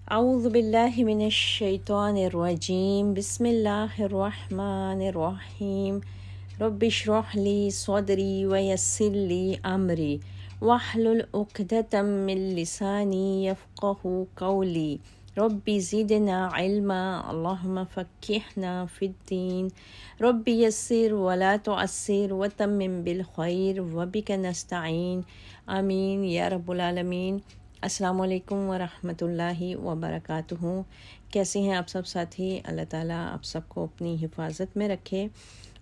اعوذ باللہ من الشیطان الرجیم بسم اللہ الرحمن الرحیم رب اشرح لی صدری ویسر لی امری واحلل عقدۃ من لسانی یفقہوا قولی رب زدنا علما اللہم فقہنا فی الدین رب یسر ولا تعسر وتمم بالخیر وبک نستعین آمین یا رب العالمین۔ السلام علیکم ورحمۃ اللہ وبرکاتہ۔ کیسے ہیں آپ سب ساتھی؟ اللہ تعالیٰ آپ سب کو اپنی حفاظت میں رکھے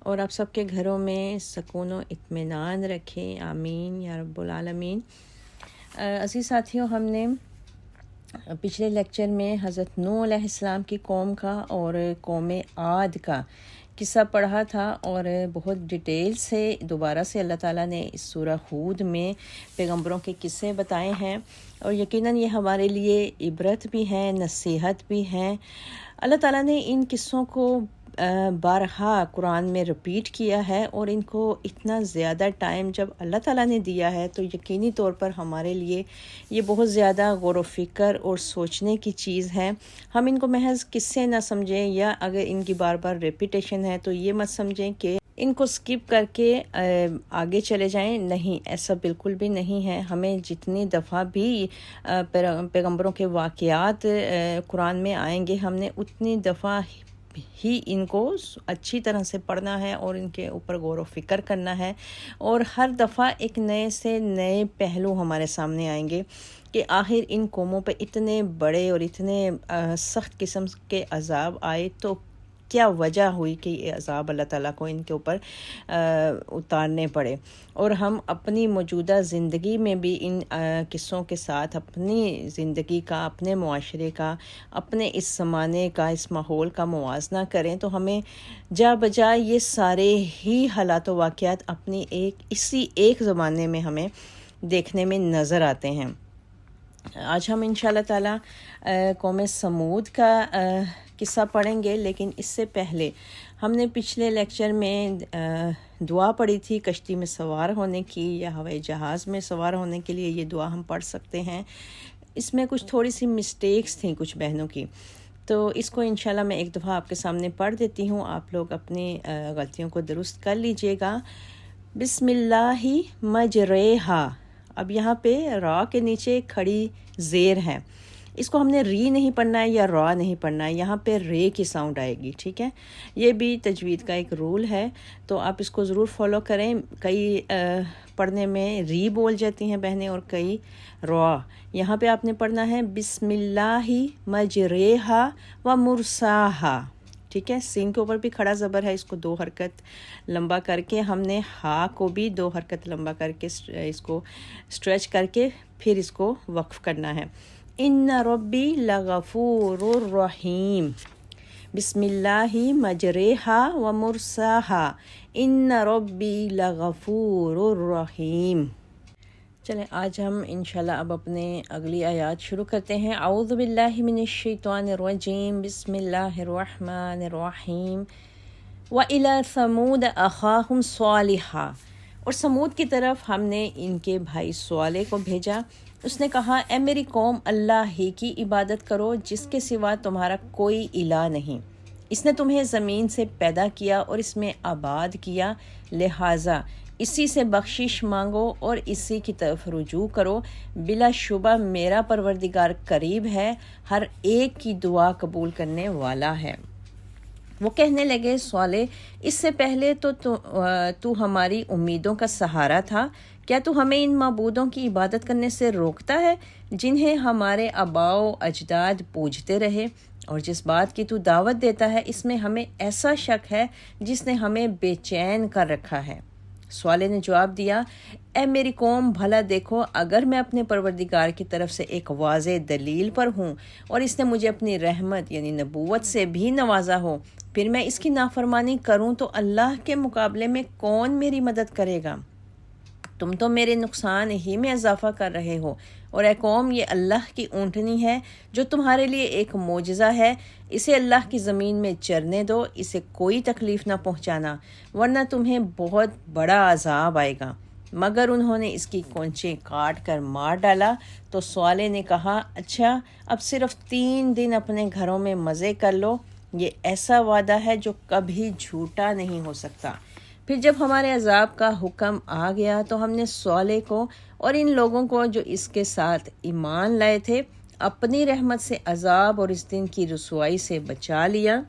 اور آپ سب کے گھروں میں سکون و اطمینان رکھے، آمین یا رب العالمین۔ عزیز ساتھیوں، ہم نے پچھلے لیکچر میں حضرت نوح علیہ السلام کی قوم کا اور قوم عاد کا قصہ پڑھا تھا، اور بہت ڈیٹیل سے دوبارہ سے اللہ تعالیٰ نے اس سورہ ہود میں پیغمبروں کے قصے بتائے ہیں، اور یقیناً یہ ہمارے لیے عبرت بھی ہیں، نصیحت بھی ہیں۔ اللہ تعالیٰ نے ان قصوں کو بارہا قرآن میں رپیٹ کیا ہے، اور ان کو اتنا زیادہ ٹائم جب اللہ تعالیٰ نے دیا ہے تو یقینی طور پر ہمارے لیے یہ بہت زیادہ غور و فکر اور سوچنے کی چیز ہے۔ ہم ان کو محض قصے نہ سمجھیں، یا اگر ان کی بار بار ریپیٹیشن ہے تو یہ مت سمجھیں کہ ان کو سکپ کر کے آگے چلے جائیں، نہیں، ایسا بالکل بھی نہیں ہے۔ ہمیں جتنی دفعہ بھی پیغمبروں کے واقعات قرآن میں آئیں گے، ہم نے اتنی دفعہ ہی ان کو اچھی طرح سے پڑھنا ہے اور ان کے اوپر غور و فکر کرنا ہے، اور ہر دفعہ ایک نئے سے نئے پہلو ہمارے سامنے آئیں گے کہ آخر ان قوموں پہ اتنے بڑے اور اتنے سخت قسم کے عذاب آئے تو کیا وجہ ہوئی کہ یہ عذاب اللہ تعالیٰ کو ان کے اوپر اتارنے پڑے۔ اور ہم اپنی موجودہ زندگی میں بھی ان قصوں کے ساتھ اپنی زندگی کا، اپنے معاشرے کا، اپنے اس زمانے کا، اس ماحول کا موازنہ کریں تو ہمیں جا بجا یہ سارے ہی حالات و واقعات اپنی اسی ایک زمانے میں ہمیں دیکھنے میں نظر آتے ہیں۔ آج ہم انشاءاللہ تعالیٰ قوم سمود کا قصہ پڑھیں گے، لیکن اس سے پہلے ہم نے پچھلے لیکچر میں دعا پڑھی تھی کشتی میں سوار ہونے کی، یا ہوائی جہاز میں سوار ہونے کے لیے یہ دعا ہم پڑھ سکتے ہیں۔ اس میں کچھ تھوڑی سی مسٹیکس تھیں کچھ بہنوں کی، تو اس کو انشاءاللہ میں ایک دفعہ آپ کے سامنے پڑھ دیتی ہوں، آپ لوگ اپنی غلطیوں کو درست کر لیجئے گا۔ بسم اللہ مجریہا۔ اب یہاں پہ را کے نیچے کھڑی زیر ہے، اس کو ہم نے ری نہیں پڑھنا ہے یا را نہیں پڑھنا ہے، یہاں پہ رے کی ساؤنڈ آئے گی، ٹھیک ہے؟ یہ بھی تجوید کا ایک رول ہے، تو آپ اس کو ضرور فالو کریں۔ کئی پڑھنے میں ری بول جاتی ہیں بہنیں اور کئی را۔ یہاں پہ آپ نے پڑھنا ہے بسم اللہ مجریہا و مرساہا، ٹھیک ہے؟ سین کے اوپر بھی کھڑا زبر ہے، اس کو 2 حرکت لمبا کر کے ہم نے ہا کو بھی 2 حرکت لمبا کر کے اس کو اسٹریچ کر کے پھر اس کو وقف کرنا ہے۔ ان ربی لغفور الرحیم، بسم اللہ مجریہا و مرساہا، ان ربی لغفور الرحیم۔ چلیں آج ہم انشاءاللہ اب اپنے اگلی آیات شروع کرتے ہیں۔ اعوذ باللہ من الشیطان الرجیم، بسم اللہ الرحمن الرحیم۔ وَإِلَى ثَمُودَ أَخَاهُمْ صَالِحًا، اور سمود کی طرف ہم نے ان کے بھائی صالح کو بھیجا۔ اس نے کہا، اے میری قوم، اللہ ہی کی عبادت کرو جس کے سوا تمہارا کوئی الہ نہیں۔ اس نے تمہیں زمین سے پیدا کیا اور اس میں آباد کیا، لہٰذا اسی سے بخشش مانگو اور اسی کی طرف رجوع کرو۔ بلا شبہ میرا پروردگار قریب ہے، ہر ایک کی دعا قبول کرنے والا ہے۔ وہ کہنے لگے، صالح، اس سے پہلے تو ہماری امیدوں کا سہارا تھا، کیا تو ہمیں ان معبودوں کی عبادت کرنے سے روکتا ہے جنہیں ہمارے آباء و اجداد پوجتے رہے؟ اور جس بات کی تو دعوت دیتا ہے اس میں ہمیں ایسا شک ہے جس نے ہمیں بے چین کر رکھا ہے۔ صالح نے جواب دیا، اے میری قوم، بھلا دیکھو، اگر میں اپنے پروردگار کی طرف سے ایک واضح دلیل پر ہوں اور اس نے مجھے اپنی رحمت یعنی نبوت سے بھی نوازا ہو، پھر میں اس کی نافرمانی کروں تو اللہ کے مقابلے میں کون میری مدد کرے گا؟ تم تو میرے نقصان ہی میں اضافہ کر رہے ہو، اور اے قوم، یہ اللہ کی اونٹنی ہے جو تمہارے لیے ایک معجزہ ہے، اسے اللہ کی زمین میں چرنے دو، اسے کوئی تکلیف نہ پہنچانا ورنہ تمہیں بہت بڑا عذاب آئے گا۔ مگر انہوں نے اس کی کونچیں کاٹ کر مار ڈالا۔ تو صالح نے کہا اچھا اب صرف 3 دن اپنے گھروں میں مزے کر لو، یہ ایسا وعدہ ہے جو کبھی جھوٹا نہیں ہو سکتا۔ پھر جب ہمارے عذاب کا حکم آ گیا تو ہم نے صالح کو اور ان لوگوں کو جو اس کے ساتھ ایمان لائے تھے اپنی رحمت سے عذاب اور اس دن کی رسوائی سے بچا لیا۔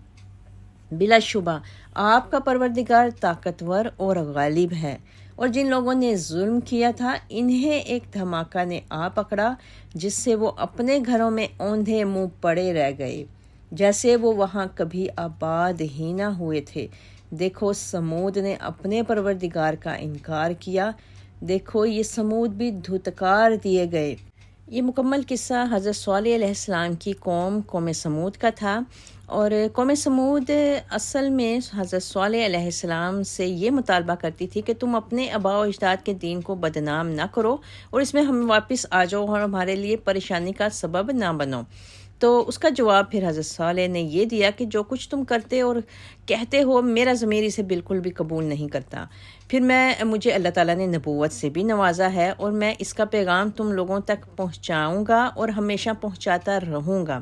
بلا شبہ آپ کا پروردگار طاقتور اور غالب ہے۔ اور جن لوگوں نے ظلم کیا تھا انہیں ایک دھماکہ نے آ پکڑا جس سے وہ اپنے گھروں میں اوندھے منہ پڑے رہ گئے، جیسے وہ وہاں کبھی آباد ہی نہ ہوئے تھے۔ دیکھو سمود نے اپنے پروردگار کا انکار کیا، دیکھو یہ سمود بھی دھتکار دیے گئے۔ یہ مکمل قصہ حضرت صالح علیہ السلام کی قوم سمود کا تھا، اور قوم سمود اصل میں حضرت صالح علیہ السلام سے یہ مطالبہ کرتی تھی کہ تم اپنے آباء و اجداد کے دین کو بدنام نہ کرو اور اس میں ہم واپس آ جاؤ اور ہمارے لیے پریشانی کا سبب نہ بنو۔ تو اس کا جواب پھر حضرت صالح نے یہ دیا کہ جو کچھ تم کرتے اور کہتے ہو میرا ضمیر اسے بالکل بھی قبول نہیں کرتا۔ پھر مجھے اللہ تعالیٰ نے نبوت سے بھی نوازا ہے اور میں اس کا پیغام تم لوگوں تک پہنچاؤں گا اور ہمیشہ پہنچاتا رہوں گا۔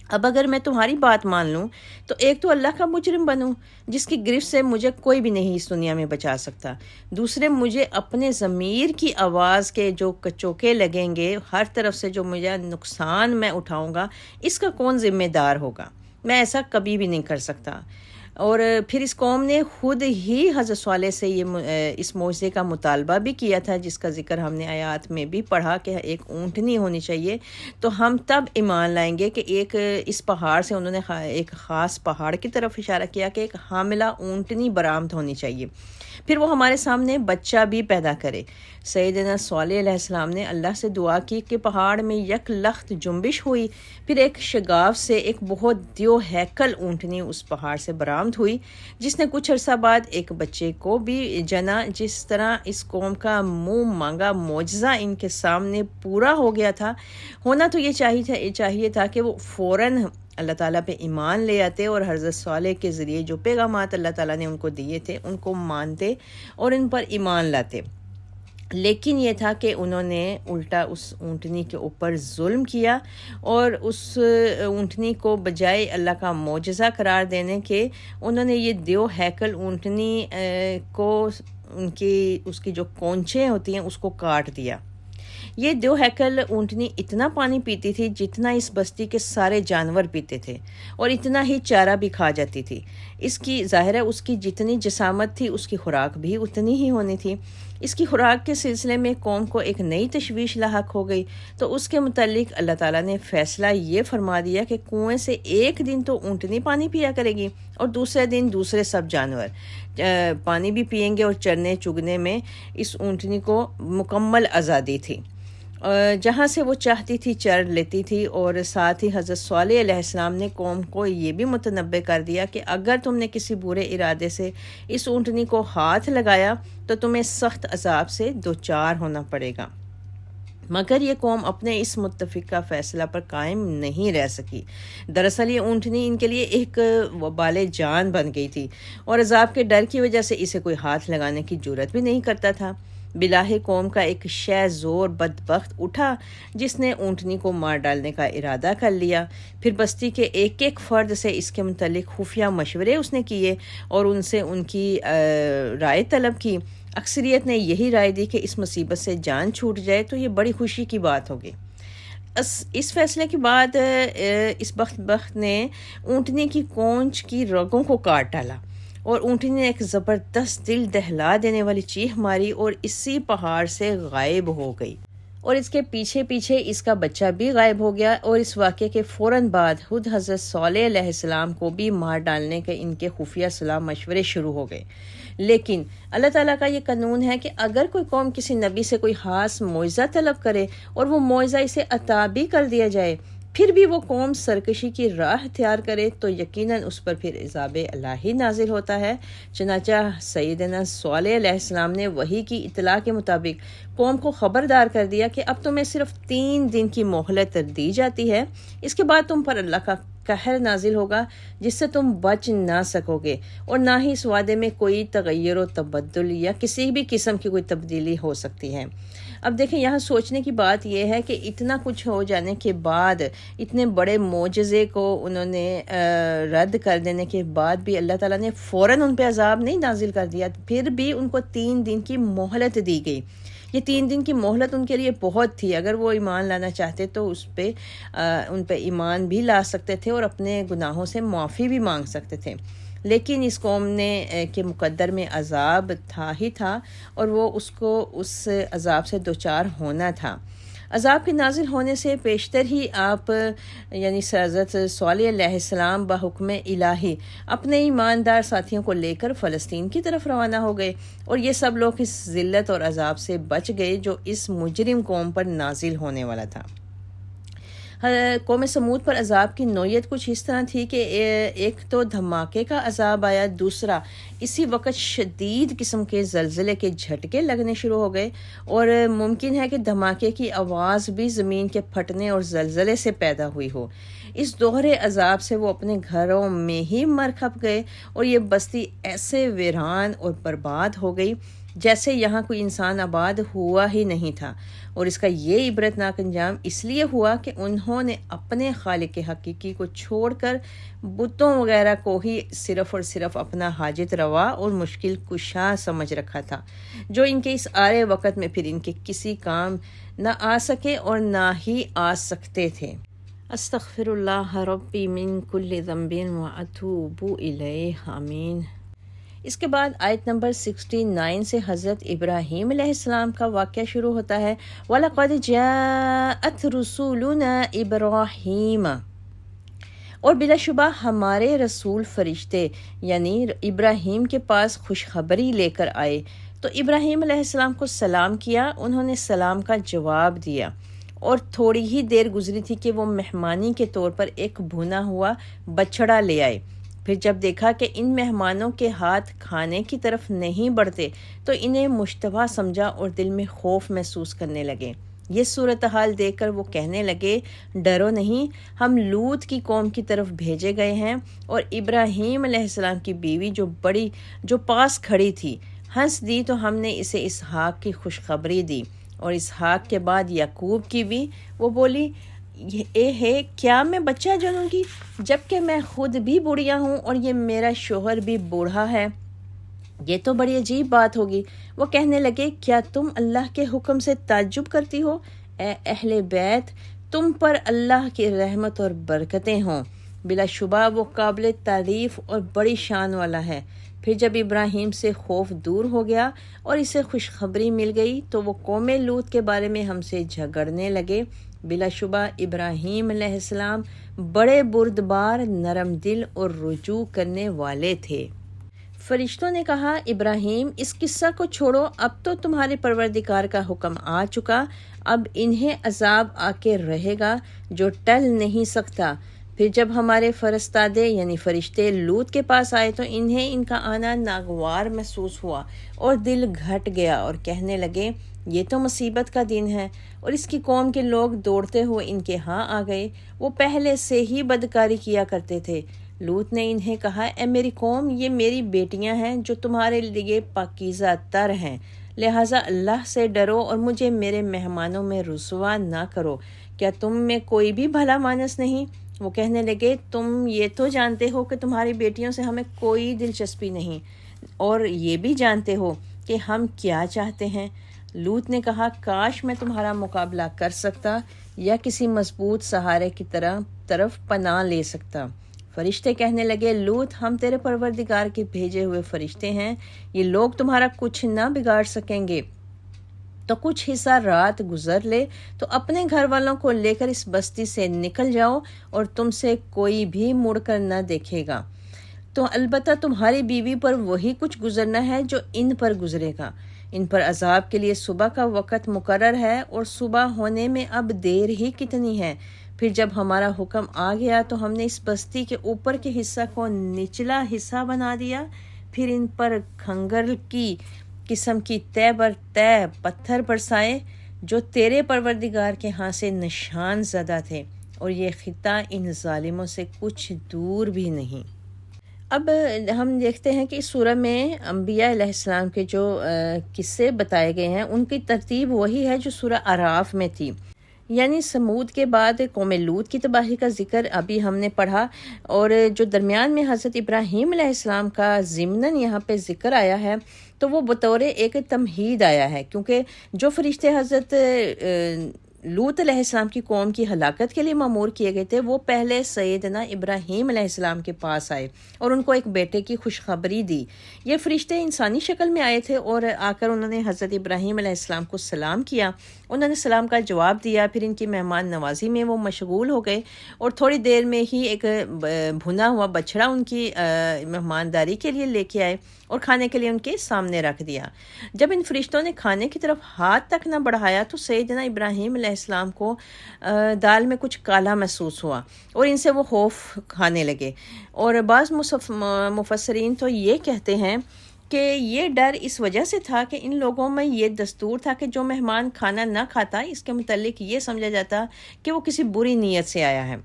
اب اگر میں تمہاری بات مان لوں تو ایک تو اللہ کا مجرم بنوں جس کی گرفت سے مجھے کوئی بھی نہیں اس دنیا میں بچا سکتا، دوسرے مجھے اپنے ضمیر کی آواز کے جو کچوکے لگیں گے، ہر طرف سے جو مجھے نقصان میں اٹھاؤں گا، اس کا کون ذمہ دار ہوگا؟ میں ایسا کبھی بھی نہیں کر سکتا۔ اور پھر اس قوم نے خود ہی حضرت صالح سے اس معجزے کا مطالبہ بھی کیا تھا جس کا ذکر ہم نے آیات میں بھی پڑھا کہ ایک اونٹنی ہونی چاہیے، تو ہم تب ایمان لائیں گے کہ اس پہاڑ سے انہوں نے ایک خاص پہاڑ کی طرف اشارہ کیا کہ ایک حاملہ اونٹنی برآمد ہونی چاہیے، پھر وہ ہمارے سامنے بچہ بھی پیدا کرے۔ سیدنا صالح علیہ السلام نے اللہ سے دعا کی کہ پہاڑ میں یک لخت جنبش ہوئی، پھر ایک شگاف سے ایک بہت دیو ہیکل اونٹنی اس پہاڑ سے برآمد ہوئی جس نے کچھ عرصہ بعد ایک بچے کو بھی جنا۔ جس طرح اس قوم کا منہ مانگا معجزہ ان کے سامنے پورا ہو گیا تھا، ہونا تو یہ چاہیے تھا کہ وہ فوراً اللہ تعالیٰ پہ ایمان لے آتے اور حضرت صالح کے ذریعے جو پیغامات اللہ تعالیٰ نے ان کو دیے تھے ان کو مانتے اور ان پر ایمان لاتے، لیکن یہ تھا کہ انہوں نے الٹا اس اونٹنی کے اوپر ظلم کیا اور اس اونٹنی کو بجائے اللہ کا معجزہ قرار دینے کے انہوں نے یہ دیو ہیکل اونٹنی کو اس کی جو کونچیں ہوتی ہیں اس کو کاٹ دیا۔ یہ دیو ہیکل اونٹنی اتنا پانی پیتی تھی جتنا اس بستی کے سارے جانور پیتے تھے اور اتنا ہی چارہ بھی کھا جاتی تھی۔ اس کی ظاہر ہے اس کی جتنی جسامت تھی اس کی خوراک بھی اتنی ہی ہونی تھی۔ اس کی خوراک کے سلسلے میں قوم کو ایک نئی تشویش لاحق ہو گئی، تو اس کے متعلق اللہ تعالیٰ نے فیصلہ یہ فرما دیا کہ کنویں سے ایک دن تو اونٹنی پانی پیا کرے گی اور دوسرے دن دوسرے سب جانور پانی بھی پئیں گے، اور چرنے چگنے میں اس اونٹنی کو مکمل آزادی تھی، جہاں سے وہ چاہتی تھی چر لیتی تھی۔ اور ساتھ ہی حضرت صالح علیہ السلام نے قوم کو یہ بھی متنبہ کر دیا کہ اگر تم نے کسی برے ارادے سے اس اونٹنی کو ہاتھ لگایا تو تمہیں سخت عذاب سے دوچار ہونا پڑے گا۔ مگر یہ قوم اپنے اس متفقہ فیصلہ پر قائم نہیں رہ سکی۔ دراصل یہ اونٹنی ان کے لیے ایک وبال جان بن گئی تھی اور عذاب کے ڈر کی وجہ سے اسے کوئی ہاتھ لگانے کی جرت بھی نہیں کرتا تھا۔ بلاہے قوم کا ایک شہ زور بدبخت اٹھا جس نے اونٹنی کو مار ڈالنے کا ارادہ کر لیا۔ پھر بستی کے ایک ایک فرد سے اس کے متعلق خفیہ مشورے اس نے کیے اور ان سے ان کی رائے طلب کی۔ اکثریت نے یہی رائے دی کہ اس مصیبت سے جان چھوٹ جائے تو یہ بڑی خوشی کی بات ہوگی۔ اس فیصلے کے بعد اس بخت نے اونٹنی کی کونچ کی رگوں کو کاٹ ڈالا اور اونٹنی نے ایک زبردست دل دہلا دینے والی چیخ ماری اور اسی پہاڑ سے غائب ہو گئی، اور اس کے پیچھے پیچھے اس کا بچہ بھی غائب ہو گیا۔ اور اس واقعے کے فوراً بعد خود حضرت صالح علیہ السلام کو بھی مار ڈالنے کے ان کے خفیہ صلاح مشورے شروع ہو گئے۔ لیکن اللہ تعالیٰ کا یہ قانون ہے کہ اگر کوئی قوم کسی نبی سے کوئی خاص معجزہ طلب کرے اور وہ معجزہ اسے عطا بھی کر دیا جائے پھر بھی وہ قوم سرکشی کی راہ اختیار کرے تو یقیناً اس پر پھر عذاب الہی نازل ہوتا ہے۔ چنانچہ سیدنا صالح علیہ السلام نے وحی کی اطلاع کے مطابق قوم کو خبردار کر دیا کہ اب تمہیں صرف 3 دن کی مہلت دی جاتی ہے، اس کے بعد تم پر اللہ کا قہر نازل ہوگا جس سے تم بچ نہ سکو گے، اور نہ ہی اس وعدے میں کوئی تغیر و تبدل یا کسی بھی قسم کی کوئی تبدیلی ہو سکتی ہے۔ اب دیکھیں یہاں سوچنے کی بات یہ ہے کہ اتنا کچھ ہو جانے کے بعد، اتنے بڑے معجزے کو انہوں نے رد کر دینے کے بعد بھی اللہ تعالیٰ نے فوراً ان پہ عذاب نہیں نازل کر دیا، پھر بھی ان کو 3 دن کی مہلت دی گئی۔ یہ 3 دن کی مہلت ان کے لیے بہت تھی، اگر وہ ایمان لانا چاہتے تو ان پہ ایمان بھی لا سکتے تھے اور اپنے گناہوں سے معافی بھی مانگ سکتے تھے، لیکن اس قوم نے کے مقدر میں عذاب تھا ہی تھا، اور وہ اس عذاب سے دوچار ہونا تھا۔ عذاب کے نازل ہونے سے پیشتر ہی آپ یعنی حضرت صالح علیہ السلام بحکم الہی اپنے ایماندار ساتھیوں کو لے کر فلسطین کی طرف روانہ ہو گئے، اور یہ سب لوگ اس ذلت اور عذاب سے بچ گئے جو اس مجرم قوم پر نازل ہونے والا تھا۔ قوم سمود پر عذاب کی نوعیت کچھ اس طرح تھی کہ ایک تو دھماکے کا عذاب آیا، دوسرا اسی وقت شدید قسم کے زلزلے کے جھٹکے لگنے شروع ہو گئے، اور ممکن ہے کہ دھماکے کی آواز بھی زمین کے پھٹنے اور زلزلے سے پیدا ہوئی ہو۔ اس دوہرے عذاب سے وہ اپنے گھروں میں ہی مر کھپ گئے، اور یہ بستی ایسے ویران اور برباد ہو گئی جیسے یہاں کوئی انسان آباد ہوا ہی نہیں تھا، اور اس کا یہ عبرتناک انجام اس لیے ہوا کہ انہوں نے اپنے خالق حقیقی کو چھوڑ کر بتوں وغیرہ کو ہی صرف اور صرف اپنا حاجت روا اور مشکل کشا سمجھ رکھا تھا، جو ان کے اس آرے وقت میں پھر ان کے کسی کام نہ آ سکے اور نہ ہی آ سکتے تھے۔ استغفر اللہ ربی من کل ذنب واتوب الیہ، آمین۔ اس کے بعد آیت نمبر 69 سے حضرت ابراہیم علیہ السلام کا واقعہ شروع ہوتا ہے۔ وَلَقَدْ جَاءَتْ رُسُولُنَا إِبْرَاهِيمَ، اور بلا شبہ ہمارے رسول فرشتے یعنی ابراہیم کے پاس خوشخبری لے کر آئے، تو ابراہیم علیہ السلام کو سلام کیا، انہوں نے سلام کا جواب دیا، اور تھوڑی ہی دیر گزری تھی کہ وہ مہمانی کے طور پر ایک بھونا ہوا بچڑا لے آئے۔ پھر جب دیکھا کہ ان مہمانوں کے ہاتھ کھانے کی طرف نہیں بڑھتے تو انہیں مشتبہ سمجھا اور دل میں خوف محسوس کرنے لگے۔ یہ صورتحال دیکھ کر وہ کہنے لگے، ڈرو نہیں، ہم لوط کی قوم کی طرف بھیجے گئے ہیں۔ اور ابراہیم علیہ السلام کی بیوی جو پاس کھڑی تھی ہنس دی، تو ہم نے اسے اسحاق کی خوشخبری دی، اور اسحاق کے بعد یعقوب کی بھی۔ وہ بولی، اے ہے کیا میں بچہ جنوں گی جبکہ میں خود بھی بوڑھیا ہوں اور یہ میرا شوہر بھی بوڑھا ہے؟ یہ تو بڑی عجیب بات ہوگی۔ وہ کہنے لگے، کیا تم اللہ کے حکم سے تعجب کرتی ہو؟ اے اہل بیت، تم پر اللہ کی رحمت اور برکتیں ہوں، بلا شبہ وہ قابل تعریف اور بڑی شان والا ہے۔ پھر جب ابراہیم سے خوف دور ہو گیا اور اسے خوشخبری مل گئی تو وہ قوم لوط کے بارے میں ہم سے جھگڑنے لگے۔ بلا شبہ ابراہیم علیہ السلام بڑے بردبار، نرم دل اور رجوع کرنے والے تھے۔ فرشتوں نے کہا، ابراہیم اس قصہ کو چھوڑو، اب تو تمہارے پروردگار کا حکم آ چکا، اب انہیں عذاب آ کے رہے گا جو ٹل نہیں سکتا۔ پھر جب ہمارے فرستادے یعنی فرشتے لوط کے پاس آئے تو انہیں ان کا آنا ناگوار محسوس ہوا اور دل گھٹ گیا، اور کہنے لگے، یہ تو مصیبت کا دن ہے، اور اس کی قوم کے لوگ دوڑتے ہوئے ان کے ہاں آ گئے، وہ پہلے سے ہی بدکاری کیا کرتے تھے۔ لوط نے انہیں کہا، اے میری قوم، یہ میری بیٹیاں ہیں جو تمہارے لیے پاکیزہ تر ہیں، لہٰذا اللہ سے ڈرو اور مجھے میرے مہمانوں میں رسوا نہ کرو۔ کیا تم میں کوئی بھی بھلا مانس نہیں؟ وہ کہنے لگے، تم یہ تو جانتے ہو کہ تمہاری بیٹیوں سے ہمیں کوئی دلچسپی نہیں، اور یہ بھی جانتے ہو کہ ہم کیا چاہتے ہیں۔ لوط نے کہا، کاش میں تمہارا مقابلہ کر سکتا یا کسی مضبوط سہارے کی طرف پناہ لے سکتا۔ فرشتے کہنے لگے، لوط، ہم تیرے پروردگار کے بھیجے ہوئے فرشتے ہیں، یہ لوگ تمہارا کچھ نہ بگاڑ سکیں گے، تو کچھ حصہ رات گزر لے تو اپنے گھر والوں کو لے کر اس بستی سے نکل جاؤ، اور تم سے کوئی بھی مڑ کر نہ دیکھے گا، تو البتہ تمہاری بیوی پر وہی کچھ گزرنا ہے جو ان پر گزرے گا۔ ان پر عذاب کے لیے صبح کا وقت مقرر ہے، اور صبح ہونے میں اب دیر ہی کتنی ہے۔ پھر جب ہمارا حکم آ گیا تو ہم نے اس بستی کے اوپر کے حصہ کو نچلا حصہ بنا دیا، پھر ان پر کھنگر کی قسم کی تہ بر تہ پتھر برسائے جو تیرے پروردگار کے ہاں سے نشان زدہ تھے، اور یہ خطہ ان ظالموں سے کچھ دور بھی نہیں۔ اب ہم دیکھتے ہیں کہ اس سورہ میں انبیاء علیہ السلام کے جو قصے بتائے گئے ہیں ان کی ترتیب وہی ہے جو سورہ اعراف میں تھی، یعنی سمود کے بعد قوم لوط کی تباہی کا ذکر ابھی ہم نے پڑھا، اور جو درمیان میں حضرت ابراہیم علیہ السلام کا ضمناً یہاں پہ ذکر آیا ہے تو وہ بطور ایک تمہید آیا ہے، کیونکہ جو فرشتے حضرت لوط علیہ السلام کی قوم کی ہلاکت کے لیے مامور کیے گئے تھے وہ پہلے سیدنا ابراہیم علیہ السلام کے پاس آئے اور ان کو ایک بیٹے کی خوشخبری دی۔ یہ فرشتے انسانی شکل میں آئے تھے اور آ کر انہوں نے حضرت ابراہیم علیہ السلام کو سلام کیا، انہوں نے سلام کا جواب دیا، پھر ان کی مہمان نوازی میں وہ مشغول ہو گئے اور تھوڑی دیر میں ہی ایک بھنا ہوا بچڑا ان کی مہمانداری کے لیے لے کے آئے اور کھانے کے لیے ان کے سامنے رکھ دیا۔ جب ان فرشتوں نے کھانے کی طرف ہاتھ تک نہ بڑھایا تو سیدنا ابراہیم علیہ السلام کو دال میں کچھ کالا محسوس ہوا اور ان سے وہ خوف کھانے لگے، اور بعض مفسرین تو یہ کہتے ہیں کہ یہ ڈر اس وجہ سے تھا کہ ان لوگوں میں یہ دستور تھا کہ جو مہمان کھانا نہ کھاتا اس کے متعلق یہ سمجھا جاتا کہ وہ کسی بری نیت سے آیا ہے۔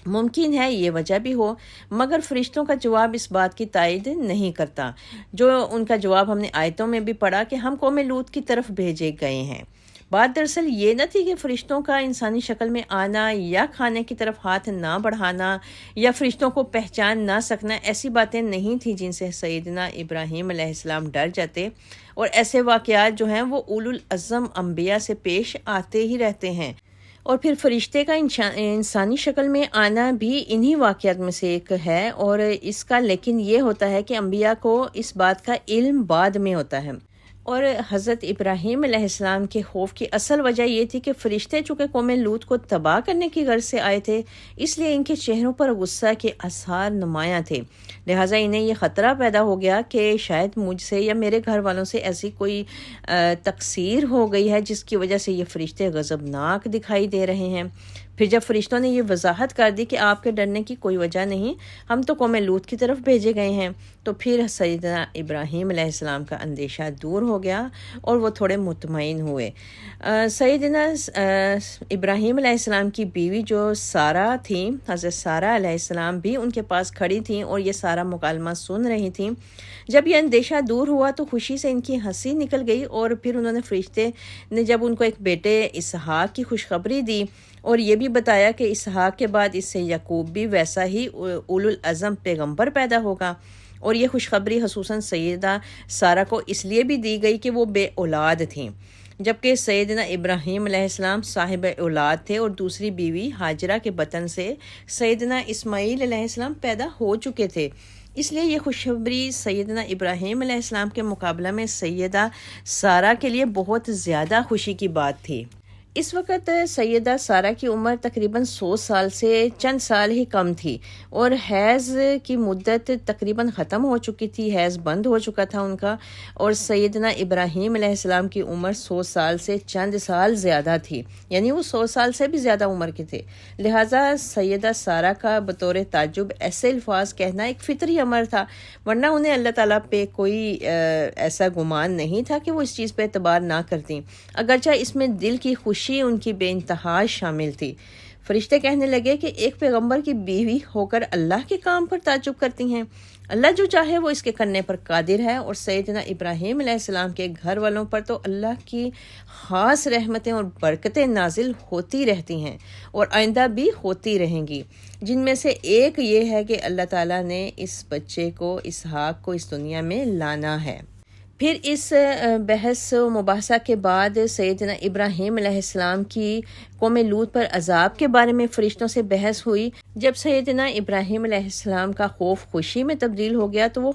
ممکن ہے یہ وجہ بھی ہو، مگر فرشتوں کا جواب اس بات کی تائید نہیں کرتا۔ جو ان کا جواب ہم نے آیتوں میں بھی پڑھا کہ ہم قوم لوط کی طرف بھیجے گئے ہیں۔ بات دراصل یہ نہ تھی کہ فرشتوں کا انسانی شکل میں آنا یا کھانے کی طرف ہاتھ نہ بڑھانا یا فرشتوں کو پہچان نہ سکنا، ایسی باتیں نہیں تھیں جن سے سیدنا ابراہیم علیہ السلام ڈر جاتے، اور ایسے واقعات جو ہیں وہ اولو العزم انبیاء سے پیش آتے ہی رہتے ہیں، اور پھر فرشتے کا انسانی شکل میں آنا بھی انہی واقعات میں سے ایک ہے، اور اس کا لیکن یہ ہوتا ہے کہ انبیاء کو اس بات کا علم بعد میں ہوتا ہے، اور حضرت ابراہیم علیہ السلام کے خوف کی اصل وجہ یہ تھی کہ فرشتے چونکہ قوم لوط کو تباہ کرنے کی غرض سے آئے تھے، اس لیے ان کے چہروں پر غصہ کے آثار نمایاں تھے، لہٰذا انہیں یہ خطرہ پیدا ہو گیا کہ شاید مجھ سے یا میرے گھر والوں سے ایسی کوئی تقصیر ہو گئی ہے جس کی وجہ سے یہ فرشتے غضبناک دکھائی دے رہے ہیں۔ پھر جب فرشتوں نے یہ وضاحت کر دی کہ آپ کے ڈرنے کی کوئی وجہ نہیں، ہم تو قوم لوط کی طرف بھیجے گئے ہیں، تو پھر سیدنا ابراہیم علیہ السلام کا اندیشہ دور ہو گیا اور وہ تھوڑے مطمئن ہوئے۔ سیدنا ابراہیم علیہ السلام کی بیوی جو سارہ تھیں، حضرت سارہ علیہ السلام بھی ان کے پاس کھڑی تھیں اور یہ سارا مکالمہ سن رہی تھیں۔ جب یہ اندیشہ دور ہوا تو خوشی سے ان کی ہنسی نکل گئی، اور پھر انہوں نے فرشتے نے جب ان کو ایک بیٹے اسحاق کی خوشخبری دی اور یہ بھی بتایا کہ اسحاق کے بعد اس سے یعقوب بھی ویسا ہی اولو العزم پیغمبر پیدا ہوگا، اور یہ خوشخبری خصوصاً سیدہ سارہ کو اس لیے بھی دی گئی کہ وہ بے اولاد تھیں، جبکہ سیدنا ابراہیم علیہ السلام صاحب اولاد تھے اور دوسری بیوی ہاجرہ کے بطن سے سیدنا اسماعیل علیہ السلام پیدا ہو چکے تھے، اس لیے یہ خوشخبری سیدنا ابراہیم علیہ السلام کے مقابلہ میں سیدہ سارہ کے لیے بہت زیادہ خوشی کی بات تھی۔ اس وقت سیدہ سارہ کی عمر تقریباً 100 سال سے چند سال ہی کم تھی، اور حیض کی مدت تقریباً ختم ہو چکی تھی، حیض بند ہو چکا تھا ان کا، اور سیدنا ابراہیم علیہ السلام کی عمر 100 سال سے چند سال زیادہ تھی، یعنی وہ 100 سال سے بھی زیادہ عمر کے تھے، لہٰذا سیدہ سارہ کا بطور تعجب ایسے الفاظ کہنا ایک فطری امر تھا، ورنہ انہیں اللہ تعالیٰ پہ کوئی ایسا گمان نہیں تھا کہ وہ اس چیز پہ اعتبار نہ کرتیں، اگرچہ اس میں دل کی خوشی ان کی بے انتہا شامل تھی۔ فرشتے کہنے لگے کہ ایک پیغمبر کی بیوی ہو کر اللہ کے کام پر تعجب کرتی ہیں، اللہ جو چاہے وہ اس کے کرنے پر قادر ہے، اور سیدنا ابراہیم علیہ السلام کے گھر والوں پر تو اللہ کی خاص رحمتیں اور برکتیں نازل ہوتی رہتی ہیں اور آئندہ بھی ہوتی رہیں گی، جن میں سے ایک یہ ہے کہ اللہ تعالیٰ نے اس بچے کو اسحاق کو اس دنیا میں لانا ہے۔ پھر اس بحث و مباحثہ کے بعد سیدنا ابراہیم علیہ السلام کی قوم لوط پر عذاب کے بارے میں فرشتوں سے بحث ہوئی۔ جب سیدنا ابراہیم علیہ السلام کا خوف خوشی میں تبدیل ہو گیا تو وہ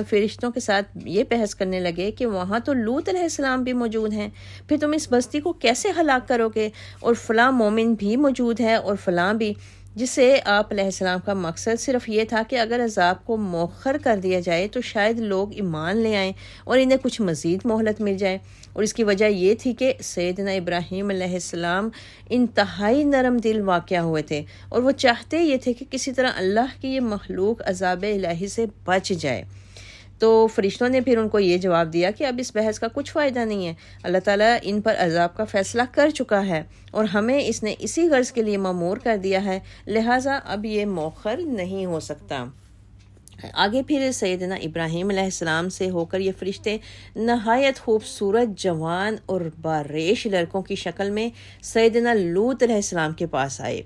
فرشتوں کے ساتھ یہ بحث کرنے لگے کہ وہاں تو لوط علیہ السلام بھی موجود ہیں، پھر تم اس بستی کو کیسے ہلاک کرو گے، اور فلاں مومن بھی موجود ہے اور فلاں بھی۔ جس سے آپ علیہ السلام کا مقصد صرف یہ تھا کہ اگر عذاب کو مؤخر کر دیا جائے تو شاید لوگ ایمان لے آئیں اور انہیں کچھ مزید مہلت مل جائے، اور اس کی وجہ یہ تھی کہ سیدنا ابراہیم علیہ السلام انتہائی نرم دل واقع ہوئے تھے، اور وہ چاہتے یہ تھے کہ کسی طرح اللہ کی یہ مخلوق عذاب الہی سے بچ جائے۔ تو فرشتوں نے پھر ان کو یہ جواب دیا کہ اب اس بحث کا کچھ فائدہ نہیں ہے، اللہ تعالیٰ ان پر عذاب کا فیصلہ کر چکا ہے اور ہمیں اس نے اسی غرض کے لیے مأمور کر دیا ہے، لہٰذا اب یہ مؤخر نہیں ہو سکتا۔ آگے پھر سیدنا ابراہیم علیہ السلام سے ہو کر یہ فرشتے نہایت خوبصورت جوان اور باریش لڑکوں کی شکل میں سیدنا لوط علیہ السلام کے پاس آئے،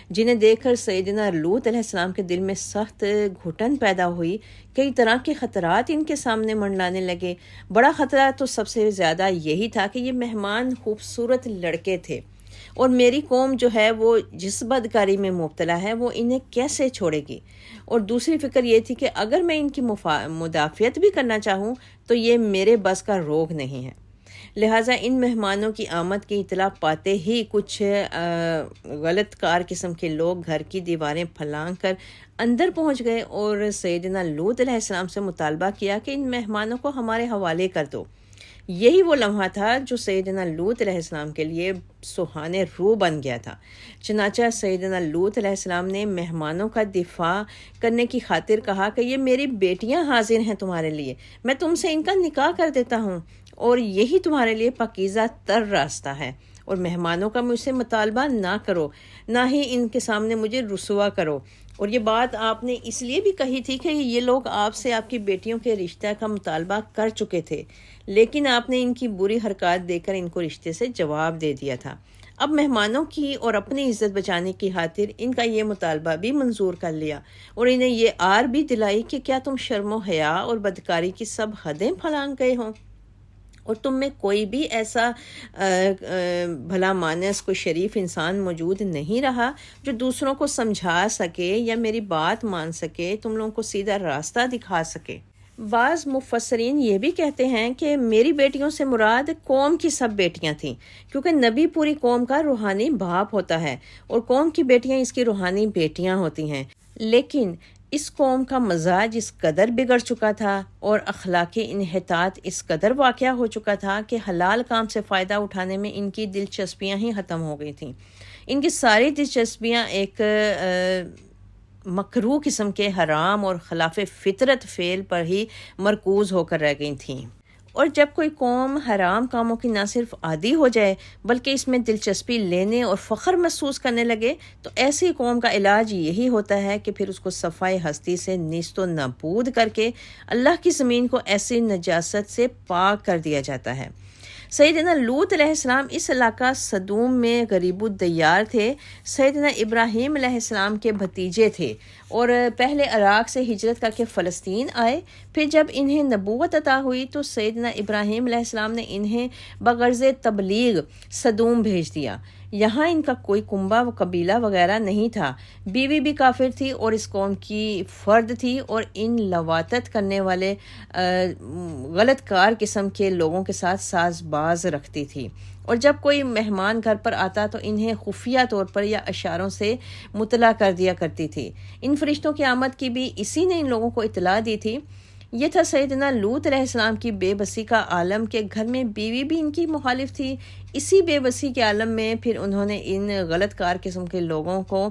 جنہیں دیکھ کر سیدنا لوط علیہ السلام کے دل میں سخت گھٹن پیدا ہوئی۔ کئی طرح کے خطرات ان کے سامنے منڈلانے لگے۔ بڑا خطرہ تو سب سے زیادہ یہی تھا کہ یہ مہمان خوبصورت لڑکے تھے، اور میری قوم جو ہے وہ جس بدکاری میں مبتلا ہے وہ انہیں کیسے چھوڑے گی۔ اور دوسری فکر یہ تھی کہ اگر میں ان کی مدافعت بھی کرنا چاہوں تو یہ میرے بس کا روگ نہیں ہے، لہٰذا ان مہمانوں کی آمد کی اطلاع پاتے ہی کچھ غلط کار قسم کے لوگ گھر کی دیواریں پھلانگ کر اندر پہنچ گئے اور سیدنا لوط علیہ السلام سے مطالبہ کیا کہ ان مہمانوں کو ہمارے حوالے کر دو۔ یہی وہ لمحہ تھا جو سیدنا لوط علیہ السلام کے لیے سہانے روح بن گیا تھا۔ چنانچہ سیدنا لوط علیہ السلام نے مہمانوں کا دفاع کرنے کی خاطر کہا کہ یہ میری بیٹیاں حاضر ہیں تمہارے لیے، میں تم سے ان کا نکاح کر دیتا ہوں اور یہی تمہارے لیے پاکیزہ تر راستہ ہے، اور مہمانوں کا مجھ سے مطالبہ نہ کرو، نہ ہی ان کے سامنے مجھے رسوا کرو۔ اور یہ بات آپ نے اس لیے بھی کہی تھی کہ یہ لوگ آپ سے آپ کی بیٹیوں کے رشتہ کا مطالبہ کر چکے تھے، لیکن آپ نے ان کی بری حرکات دیکھ کر ان کو رشتے سے جواب دے دیا تھا۔ اب مہمانوں کی اور اپنی عزت بچانے کی خاطر ان کا یہ مطالبہ بھی منظور کر لیا، اور انہیں یہ آر بھی دلائی کہ کیا تم شرم و حیا اور بدکاری کی سب حدیں پھلانگ گئے ہوں، اور تم میں کوئی بھی ایسا بھلا مانس کوئی شریف انسان موجود نہیں رہا جو دوسروں کو سمجھا سکے یا میری بات مان سکے، تم لوگوں کو سیدھا راستہ دکھا سکے۔ بعض مفسرین یہ بھی کہتے ہیں کہ میری بیٹیوں سے مراد قوم کی سب بیٹیاں تھیں، کیونکہ نبی پوری قوم کا روحانی باپ ہوتا ہے اور قوم کی بیٹیاں اس کی روحانی بیٹیاں ہوتی ہیں، لیکن اس قوم کا مزاج اس قدر بگڑ چکا تھا اور اخلاقی انحطاط اس قدر واقع ہو چکا تھا کہ حلال کام سے فائدہ اٹھانے میں ان کی دلچسپیاں ہی ختم ہو گئی تھیں۔ ان کی ساری دلچسپیاں ایک مکروہ قسم کے حرام اور خلاف فطرت فعل پر ہی مرکوز ہو کر رہ گئی تھیں۔ اور جب کوئی قوم حرام کاموں کی نہ صرف عادی ہو جائے بلکہ اس میں دلچسپی لینے اور فخر محسوس کرنے لگے تو ایسی قوم کا علاج یہی ہوتا ہے کہ پھر اس کو صفائے ہستی سے نیست و نابود کر کے اللہ کی زمین کو ایسی نجاست سے پاک کر دیا جاتا ہے۔ سیدنا لوط علیہ السلام اس علاقہ صدوم میں غریب الدیار تھے۔ سیدنا ابراہیم علیہ السلام کے بھتیجے تھے اور پہلے عراق سے ہجرت کر کے فلسطین آئے، پھر جب انہیں نبوت عطا ہوئی تو سیدنا ابراہیم علیہ السلام نے انہیں بغرض تبلیغ صدوم بھیج دیا۔ یہاں ان کا کوئی کنبہ و قبیلہ وغیرہ نہیں تھا، بیوی بھی کافر تھی اور اس قوم کی فرد تھی اور ان لواطت کرنے والے غلط کار قسم کے لوگوں کے ساتھ ساز باز رکھتی تھی، اور جب کوئی مہمان گھر پر آتا تو انہیں خفیہ طور پر یا اشاروں سے مطلع کر دیا کرتی تھی۔ ان فرشتوں کی آمد کی بھی اسی نے ان لوگوں کو اطلاع دی تھی۔ یہ تھا سیدنا لوط علیہ السلام کی بے بسی کا عالم کہ گھر میں بیوی بھی ان کی مخالف تھی۔ اسی بے بسی کے عالم میں پھر انہوں نے ان غلط کار قسم کے لوگوں کو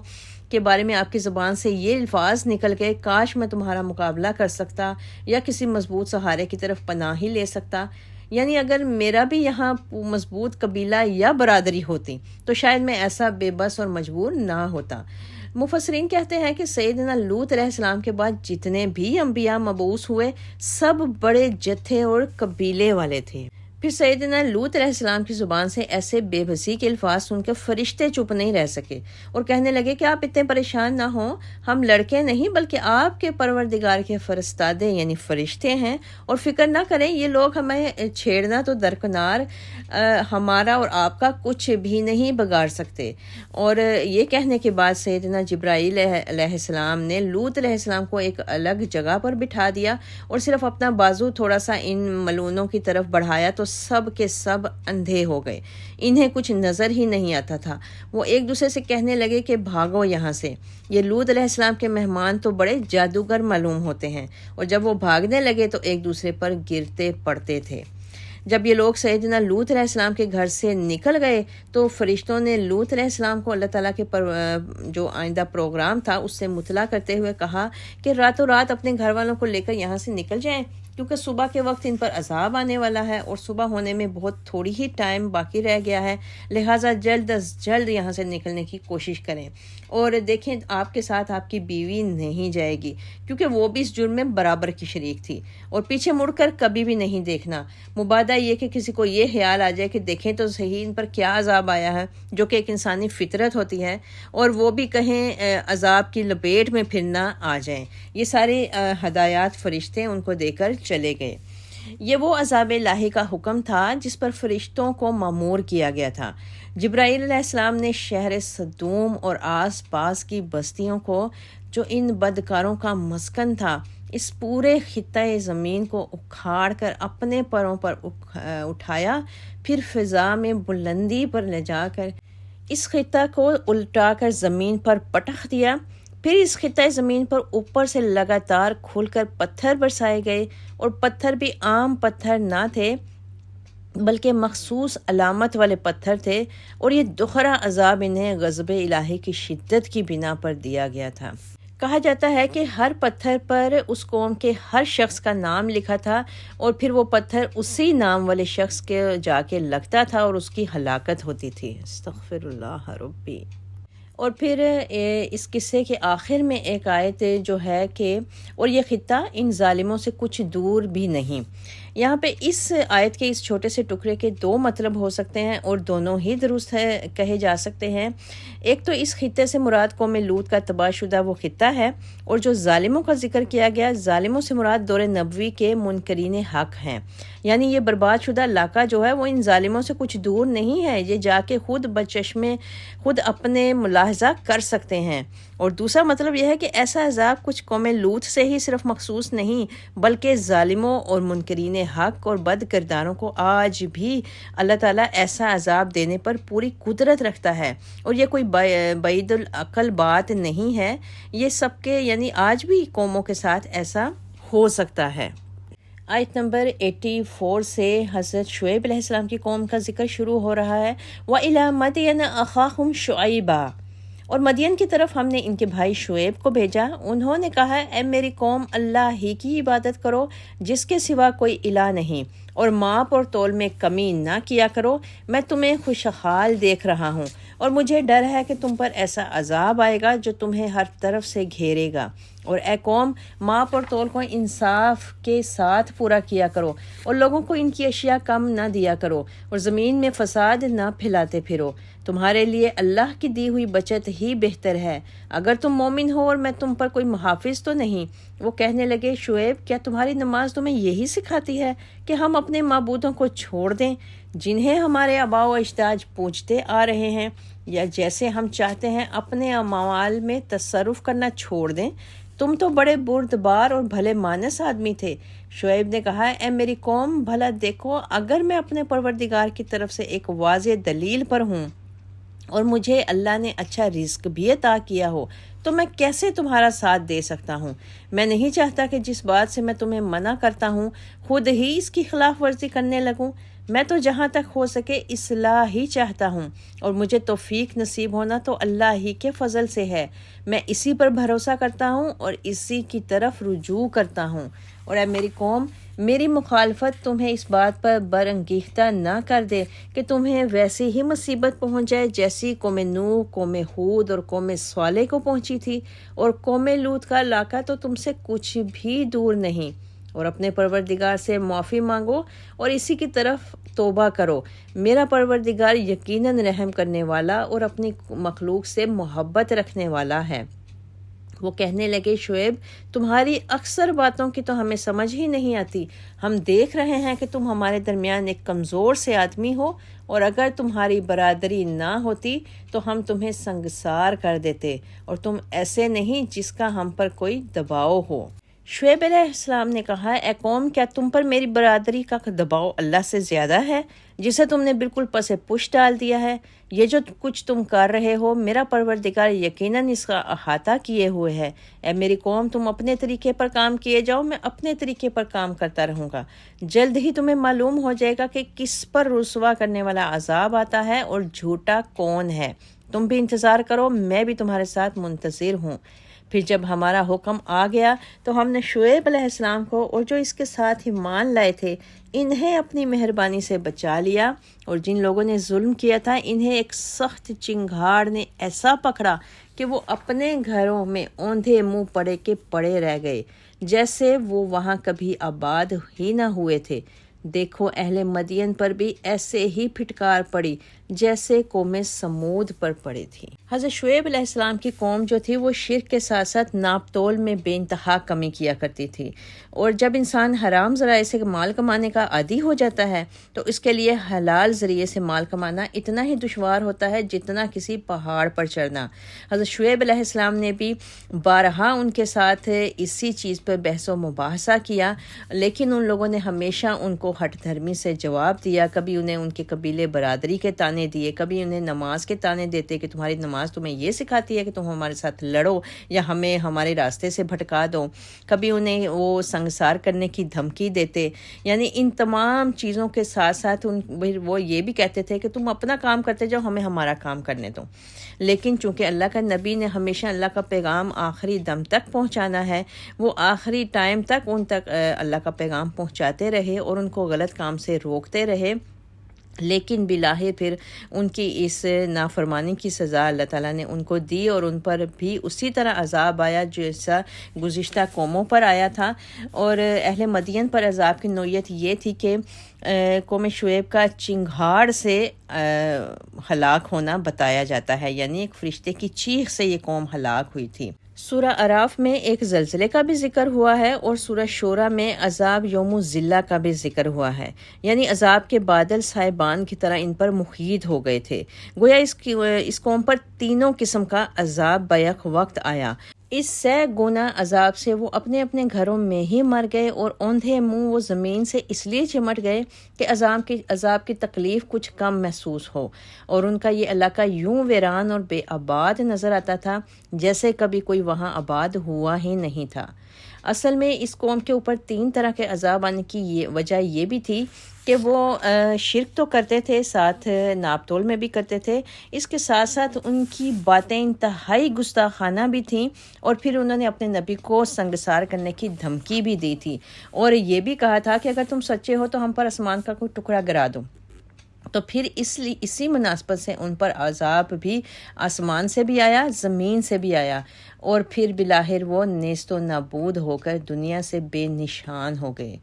کے بارے میں آپ کی زبان سے یہ الفاظ نکل گئے، کاش میں تمہارا مقابلہ کر سکتا یا کسی مضبوط سہارے کی طرف پناہ ہی لے سکتا، یعنی اگر میرا بھی یہاں مضبوط قبیلہ یا برادری ہوتی تو شاید میں ایسا بے بس اور مجبور نہ ہوتا۔ مفسرین کہتے ہیں کہ سیدنا لوط علیہ السلام کے بعد جتنے بھی انبیاء مبعوث ہوئے سب بڑے جتھے اور قبیلے والے تھے۔ پھر سیدنا لوط علیہ السلام کی زبان سے ایسے بے بسی کے الفاظ سن کے فرشتے چپ نہیں رہ سکے اور کہنے لگے کہ آپ اتنے پریشان نہ ہوں، ہم لڑکے نہیں بلکہ آپ کے پروردگار کے فرستادے یعنی فرشتے ہیں، اور فکر نہ کریں، یہ لوگ ہمیں چھیڑنا تو درکنار ہمارا اور آپ کا کچھ بھی نہیں بگاڑ سکتے۔ اور یہ کہنے کے بعد سیدنا جبرائیل علیہ السلام نے لوط علیہ السلام کو ایک الگ جگہ پر بٹھا دیا اور صرف اپنا بازو تھوڑا سا ان ملعونوں کی طرف بڑھایا تو سب کے سب اندھے ہو گئے، انہیں کچھ نظر ہی نہیں آتا تھا۔ وہ ایک دوسرے سے کہنے لگے کہ بھاگو یہاں سے، یہ لوط علیہ السلام کے مہمان تو بڑے جادوگر معلوم ہوتے ہیں، اور جب وہ بھاگنے لگے تو ایک دوسرے پر گرتے پڑتے تھے۔ جب یہ لوگ سیدنا لوط علیہ السلام کے گھر سے نکل گئے تو فرشتوں نے لوط علیہ السلام کو اللہ تعالیٰ کے جو آئندہ پروگرام تھا اس سے مطلع کرتے ہوئے کہا کہ راتوں رات اپنے گھر والوں کو لے کر یہاں سے نکل جائیں، کیونکہ صبح کے وقت ان پر عذاب آنے والا ہے اور صبح ہونے میں بہت تھوڑی ہی ٹائم باقی رہ گیا ہے، لہٰذا جلد از جلد یہاں سے نکلنے کی کوشش کریں۔ اور دیکھیں آپ کے ساتھ آپ کی بیوی نہیں جائے گی، کیونکہ وہ بھی اس جرم میں برابر کی شریک تھی، اور پیچھے مڑ کر کبھی بھی نہیں دیکھنا۔ مبادہ یہ کہ کسی کو یہ خیال آ جائے کہ دیکھیں تو صحیح ان پر کیا عذاب آیا ہے، جو کہ ایک انسانی فطرت ہوتی ہے، اور وہ بھی کہیں عذاب کی لپیٹ میں پھر نہ آ جائیں۔ یہ ساری ہدایات فرشتے ان کو دے کر چلے گئے۔ یہ وہ عذاب الہی کا حکم تھا جس پر فرشتوں کو مامور کیا گیا تھا۔ جبرائیل علیہ السلام نے شہر صدوم اور آس پاس کی بستیوں کو، جو ان بدکاروں کا مسکن تھا، اس پورے خطۂ زمین کو اکھاڑ کر اپنے پروں پر اٹھایا، پھر فضا میں بلندی پر لے جا کر اس خطہ کو الٹا کر زمین پر پٹخ دیا۔ پھر اس خطۂ زمین پر اوپر سے لگاتار کھل کر پتھر برسائے گئے، اور پتھر بھی عام پتھر نہ تھے بلکہ مخصوص علامت والے پتھر تھے، اور یہ دوہرا عذاب انہیں غضب الہی کی شدت کی بنا پر دیا گیا تھا۔ کہا جاتا ہے کہ ہر پتھر پر اس قوم کے ہر شخص کا نام لکھا تھا، اور پھر وہ پتھر اسی نام والے شخص کے جا کے لگتا تھا اور اس کی ہلاکت ہوتی تھی۔ استغفر اللہ ربی۔ اور پھر اس قصے کے آخر میں ایک آیت جو ہے کہ اور یہ خطہ ان ظالموں سے کچھ دور بھی نہیں۔ یہاں پہ اس آیت کے اس چھوٹے سے ٹکڑے کے دو مطلب ہو سکتے ہیں، اور دونوں ہی درست کہے جا سکتے ہیں۔ ایک تو اس خطے سے مراد قوم لوط کا تباہ شدہ وہ خطہ ہے، اور جو ظالموں کا ذکر کیا گیا، ظالموں سے مراد دور نبوی کے منکرین حق ہیں، یعنی یہ برباد شدہ علاقہ جو ہے وہ ان ظالموں سے کچھ دور نہیں ہے، یہ جا کے خود بچشمے خود اپنے ملاحظہ کر سکتے ہیں۔ اور دوسرا مطلب یہ ہے کہ ایسا عذاب کچھ قوم لوط سے ہی صرف مخصوص نہیں، بلکہ ظالموں اور منکرین حق اور بد کرداروں کو آج بھی اللہ تعالیٰ ایسا عذاب دینے پر پوری قدرت رکھتا ہے، اور یہ کوئی بعید العقل بات نہیں ہے، یہ سب کے یعنی آج بھی قوموں کے ساتھ ایسا ہو سکتا ہے۔ آیت نمبر 84 سے حضرت شعیب علیہ السلام کی قوم کا ذکر شروع ہو رہا ہے۔ وَإِلَىٰ مَدْيَنَ أَخَاهُمْ شُعَيْبًا، اور مدین کی طرف ہم نے ان کے بھائی شعیب کو بھیجا، انہوں نے کہا اے میری قوم، اللہ ہی کی عبادت کرو جس کے سوا کوئی الہ نہیں، اور ماپ اور تول میں کمی نہ کیا کرو، میں تمہیں خوشحال دیکھ رہا ہوں، اور مجھے ڈر ہے کہ تم پر ایسا عذاب آئے گا جو تمہیں ہر طرف سے گھیرے گا۔ اور اے قوم، ماپ اور تول کو انصاف کے ساتھ پورا کیا کرو، اور لوگوں کو ان کی اشیاء کم نہ دیا کرو، اور زمین میں فساد نہ پھیلاتے پھرو، تمہارے لیے اللہ کی دی ہوئی بچت ہی بہتر ہے، اگر تم مومن ہو اور میں تم پر کوئی محافظ تو نہیں۔ وہ کہنے لگے شعیب، کیا تمہاری نماز تمہیں یہی سکھاتی ہے کہ ہم اپنے معبودوں کو چھوڑ دیں جنہیں ہمارے آباء و اجداد پوجتے آ رہے ہیں، یا جیسے ہم چاہتے ہیں اپنے اموال میں تصرف کرنا چھوڑ دیں؟ تم تو بڑے بردبار اور بھلے مانس آدمی تھے۔ شعیب نے کہا اے میری قوم، بھلا دیکھو، اگر میں اپنے پروردگار کی طرف سے ایک واضح دلیل پر ہوں اور مجھے اللہ نے اچھا رزق بھی عطا کیا ہو تو میں کیسے تمہارا ساتھ دے سکتا ہوں؟ میں نہیں چاہتا کہ جس بات سے میں تمہیں منع کرتا ہوں خود ہی اس کی خلاف ورزی کرنے لگوں۔ میں تو جہاں تک ہو سکے اصلاح ہی چاہتا ہوں، اور مجھے توفیق نصیب ہونا تو اللہ ہی کے فضل سے ہے۔ میں اسی پر بھروسہ کرتا ہوں اور اسی کی طرف رجوع کرتا ہوں۔ اور اے میری قوم، میری مخالفت تمہیں اس بات پر برانگیختہ نہ کر دے کہ تمہیں ویسی ہی مصیبت پہنچ جائے جیسی قوم نوح، قوم ہود اور قوم صالح کو پہنچی تھی، اور قوم لوط کا علاقہ تو تم سے کچھ بھی دور نہیں۔ اور اپنے پروردگار سے معافی مانگو اور اسی کی طرف توبہ کرو، میرا پروردگار یقیناً رحم کرنے والا اور اپنی مخلوق سے محبت رکھنے والا ہے۔ وہ کہنے لگے شعیب، تمہاری اکثر باتوں کی تو ہمیں سمجھ ہی نہیں آتی، ہم دیکھ رہے ہیں کہ تم ہمارے درمیان ایک کمزور سے آدمی ہو، اور اگر تمہاری برادری نہ ہوتی تو ہم تمہیں سنگسار کر دیتے، اور تم ایسے نہیں جس کا ہم پر کوئی دباؤ ہو۔ شعیب علیہ السلام نے کہا، اے قوم، کیا تم پر میری برادری کا دباؤ اللہ سے زیادہ ہے، جسے تم نے بالکل پس پش ڈال دیا ہے؟ یہ جو کچھ تم کر رہے ہو، میرا پروردگار یقیناً اس کا احاطہ کیے ہوئے ہے۔ اے میری قوم، تم اپنے طریقے پر کام کیے جاؤ، میں اپنے طریقے پر کام کرتا رہوں گا۔ جلد ہی تمہیں معلوم ہو جائے گا کہ کس پر رسوا کرنے والا عذاب آتا ہے اور جھوٹا کون ہے۔ تم بھی انتظار کرو، میں بھی تمہارے ساتھ منتظر ہوں۔ پھر جب ہمارا حکم آ گیا تو ہم نے شعیب علیہ السلام کو اور جو اس کے ساتھ ایمان لائے تھے انہیں اپنی مہربانی سے بچا لیا، اور جن لوگوں نے ظلم کیا تھا انہیں ایک سخت چنگھاڑ نے ایسا پکڑا کہ وہ اپنے گھروں میں اوندھے منہ پڑے کے پڑے رہ گئے، جیسے وہ وہاں کبھی آباد ہی نہ ہوئے تھے۔ دیکھو اہل مدین پر بھی ایسے ہی پھٹکار پڑی جیسے قوم سمود پر پڑی تھی۔ حضرت شعیب علیہ السلام کی قوم جو تھی وہ شرک کے ساتھ ساتھ ناپ تول میں بے انتہا کمی کیا کرتی تھی، اور جب انسان حرام ذرائع سے مال کمانے کا عادی ہو جاتا ہے تو اس کے لیے حلال ذریعے سے مال کمانا اتنا ہی دشوار ہوتا ہے جتنا کسی پہاڑ پر چڑھنا۔ حضرت شعیب علیہ السلام نے بھی بارہا ان کے ساتھ اسی چیز پر بحث و مباحثہ کیا، لیکن ان لوگوں نے ہمیشہ ان کو ہٹ دھرمی سے جواب دیا۔ کبھی انہیں ان کے قبیلے برادری کے تانے دیے، کبھی انہیں نماز کے تانے دیتے کہ تمہاری نماز تمہیں یہ سکھاتی ہے کہ تم ہمارے ساتھ لڑو یا ہمیں ہمارے راستے سے بھٹکا دو، کبھی انہیں وہ سنگسار کرنے کی دھمکی دیتے۔ یعنی ان تمام چیزوں کے ساتھ ساتھ وہ یہ بھی کہتے تھے کہ تم اپنا کام کرتے جاؤ، ہمیں ہمارا کام کرنے دو۔ لیکن چونکہ اللہ کا نبی نے ہمیشہ اللہ کا پیغام آخری دم تک پہنچانا ہے، وہ آخری ٹائم تک ان تک اللہ کا پیغام پہنچاتے رہے اور ان کو غلط کام سے روکتے رہے۔ لیکن بالآخر پھر ان کی اس نافرمانی کی سزا اللہ تعالیٰ نے ان کو دی، اور ان پر بھی اسی طرح عذاب آیا جیسا گزشتہ قوموں پر آیا تھا۔ اور اہل مدین پر عذاب کی نوعیت یہ تھی کہ قوم شعیب کا چنگھاڑ سے ہلاک ہونا بتایا جاتا ہے، یعنی ایک فرشتے کی چیخ سے یہ قوم ہلاک ہوئی تھی۔ سورہ اعراف میں ایک زلزلے کا بھی ذکر ہوا ہے، اور سورہ شورى میں عذاب یوم الذلہ کا بھی ذکر ہوا ہے، یعنی عذاب کے بادل صاحبان کی طرح ان پر محیط ہو گئے تھے۔ گویا اس قوم پر تینوں قسم کا عذاب بیک وقت آیا۔ اس سے گنا عذاب سے وہ اپنے اپنے گھروں میں ہی مر گئے، اور اوندھے منہ وہ زمین سے اس لیے چمٹ گئے کہ عذاب کی تکلیف کچھ کم محسوس ہو، اور ان کا یہ علاقہ یوں ویران اور بے آباد نظر آتا تھا جیسے کبھی کوئی وہاں آباد ہوا ہی نہیں تھا۔ اصل میں اس قوم کے اوپر تین طرح کے عذاب آنے کی وجہ یہ بھی تھی کہ وہ شرک تو کرتے تھے، ساتھ ناپ تول میں بھی کرتے تھے، اس کے ساتھ ساتھ ان کی باتیں انتہائی گستاخانہ بھی تھیں، اور پھر انہوں نے اپنے نبی کو سنگسار کرنے کی دھمکی بھی دی تھی، اور یہ بھی کہا تھا کہ اگر تم سچے ہو تو ہم پر آسمان کا کوئی ٹکڑا گرا دو۔ تو پھر اسی مناسبت سے ان پر عذاب بھی آسمان سے بھی آیا، زمین سے بھی آیا، اور پھر بالآخر وہ نیست و نابود ہو کر دنیا سے بے نشان ہو گئے۔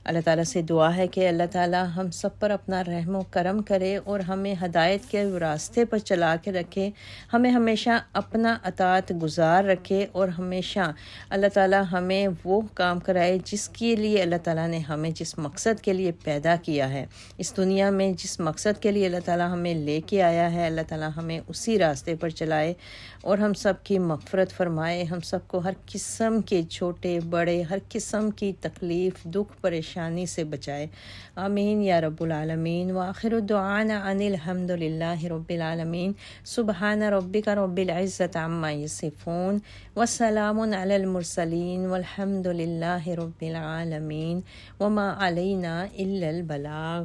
اللہ تعالیٰ سے دعا ہے کہ اللہ تعالیٰ ہم سب پر اپنا رحم و کرم کرے اور ہمیں ہدایت کے راستے پر چلا کے رکھے، ہمیں ہمیشہ اپنا اطاعت گزار رکھے، اور ہمیشہ اللہ تعالیٰ ہمیں وہ کام کرائے جس کے لیے اللہ تعالیٰ نے ہمیں جس مقصد کے لیے پیدا کیا ہے، اس دنیا میں جس مقصد کے لیے اللہ تعالیٰ ہمیں لے کے آیا ہے، اللہ تعالیٰ ہمیں اسی راستے پر چلائے، اور ہم سب کی مغفرت فرمائے، ہم سب کو ہر قسم کے چھوٹے بڑے ہر قسم کی تکلیف دکھ پریشانی سے بچائے۔ آمین یا رب العالمین۔ وآخر دعانا ان الحمد للہ رب العالمین۔ سبحان ربک رب العزت عما یصفون، وسلام علی المرسلین، والحمد للہ رب العالمین، وما علینا الا البلاغ۔